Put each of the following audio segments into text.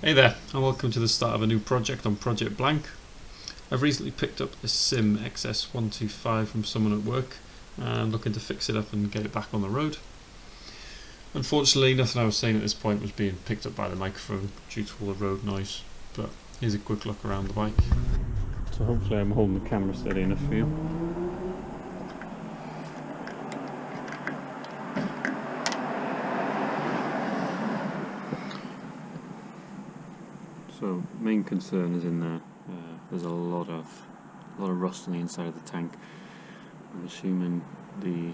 Hey there, and welcome to the start of a new project on Project Blank. I've recently picked up a SYM XS 125 from someone at work and looking to fix it up and get it back on the road. Unfortunately, nothing I was saying at this point was being picked up by the microphone due to all the road noise, but here's a quick look around the bike. So hopefully I'm holding the camera steady enough for you. So main concern is in there. There's a lot of rust on the inside of the tank. I'm assuming the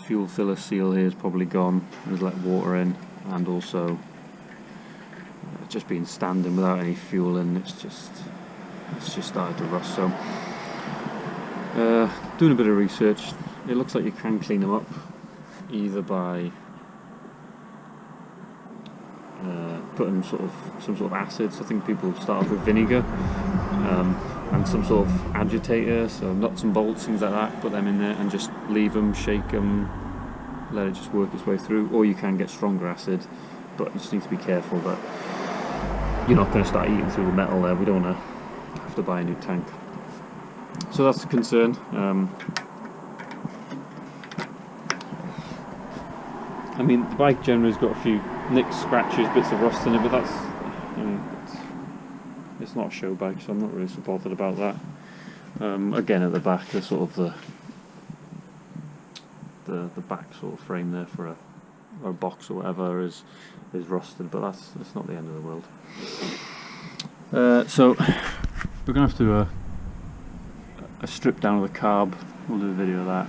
fuel filler seal here is probably gone. There's let water in, and also just been standing without any fuel in. It's just started to rust. So doing a bit of research. It looks like you can clean them up either by putting some sort of acids. I think people start off with vinegar and some sort of agitator, so nuts and bolts, things like that. Put them in there and just leave them, shake them, let it just work its way through. Or you can get stronger acid, but you just need to be careful that you're not going to start eating through the metal there. We don't want to have to buy a new tank. So that's the concern. I mean, the bike generally has got a few nicks, scratches, bits of rust in it, but that's, it's not a show bike, so I'm not really so bothered about that. Again, at the back, there's sort of the back sort of frame there for a box or whatever is rusted, but that's not the end of the world. So we're gonna have to do a strip down of the carb. We'll do a video of that.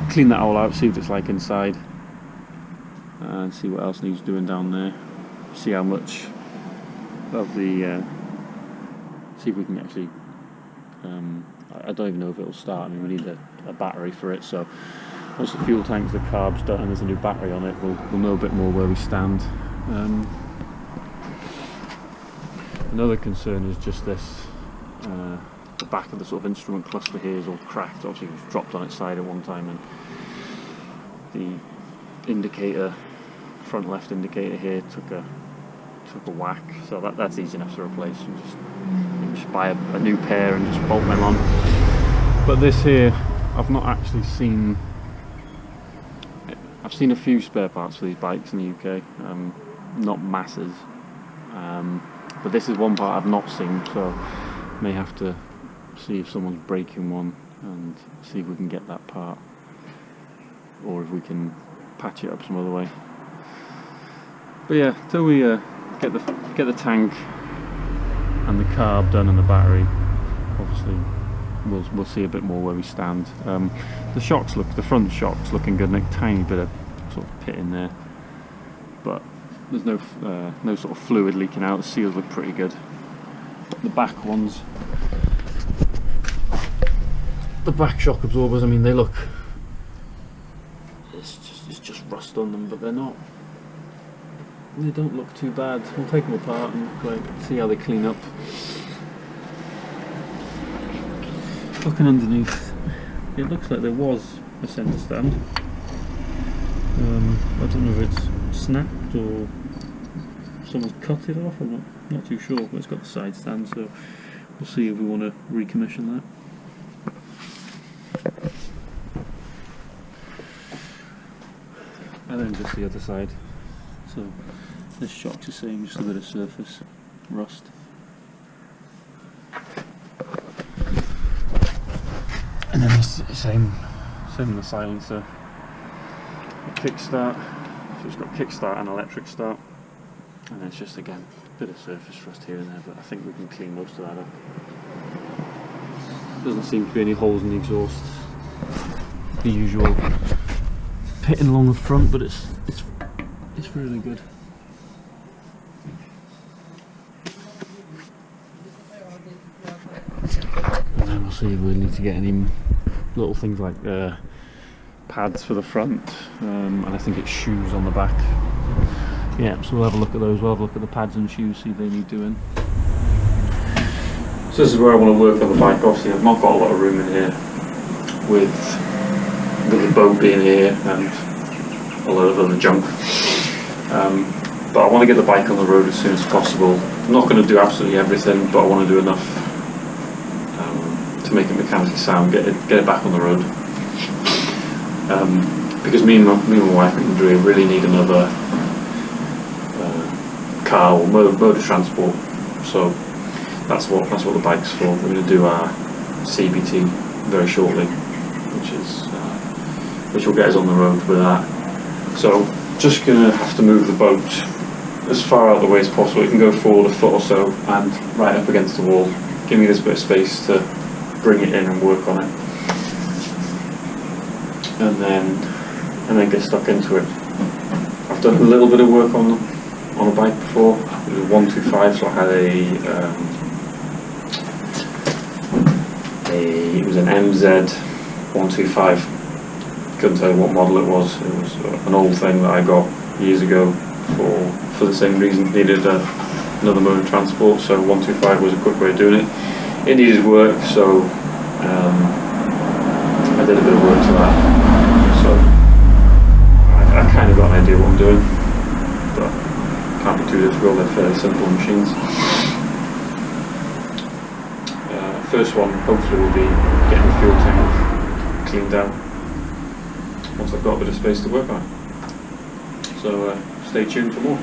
Clean that all out, see what it's like inside, and see what else needs doing down there. See how much of the see if we can actually I don't even know if it'll start. I mean, we need a battery for it, so once the fuel tank's, the carb's done and there's a new battery on it, we'll know a bit more where we stand. Another concern is just this, the back of the sort of instrument cluster here is all cracked. Obviously it was dropped on its side at one time, and the indicator, front left indicator here, took a whack, so that's easy enough to replace. You just buy a new pair and just bolt them on. But this here, I've not actually seen. I've seen a few spare parts for these bikes in the UK, not masses, but this is one part I've not seen, so may have to see if someone's breaking one and see if we can get that part, or if we can patch it up some other way. But yeah, till we get the tank and the carb done and the battery, obviously we'll see a bit more where we stand. The front shock's looking good, and a tiny bit of sort of pit in there, but there's no sort of fluid leaking out. The seals look pretty good. The back ones, the back shock absorbers, I mean, they look, it's just rust on them, but they don't look too bad. We'll take them apart and see how they clean up. Looking underneath, it looks like there was a centre stand. I don't know if it's snapped or someone's cut it off. I'm not too sure, but it's got the side stand, so we'll see if we want to recommission that. And then just the other side. So this shock's the same, just a bit of surface rust. And then it's the same in the silencer. Kickstart, so it's got kickstart and electric start. And then it's just, again, a bit of surface rust here and there, but I think we can clean most of that up. Doesn't seem to be any holes in the exhaust. The usual pitting along the front, but it's really good. And then we'll see if we need to get any little things like pads for the front, and I think it's shoes on the back. Yeah, so we'll have a look at those. We'll have a look at the pads and shoes, see if they need doing. So this is where I want to work on the bike. Obviously I've not got a lot of room in here, with the boat being here and a lot of other junk. but I want to get the bike on the road as soon as possible. I'm not going to do absolutely everything, but I want to do enough to make it mechanically sound, get it back on the road. Because me and my wife and Andrea really need another car or mode of transport. So that's what the bike's for. We're going to do our CBT very shortly, which will get us on the road with that. So just going to have to move the boat as far out of the way as possible. It can go forward a foot or so and right up against the wall. Give me this bit of space to bring it in and work on it, and then get stuck into it. I've done a little bit of work on a bike before. It was a 125, so I had it was an MZ 125. Couldn't tell you what model it was. It was an old thing that I got years ago for the same reason. Needed another mode of transport, so 125 was a quick way of doing it. It needed work, so I did a bit of work to that. So I kind of got an idea what I'm doing, but can't be too difficult. They're fairly simple machines. First one hopefully will be getting the fuel tank cleaned out once I've got a bit of space to work on it. So stay tuned for more.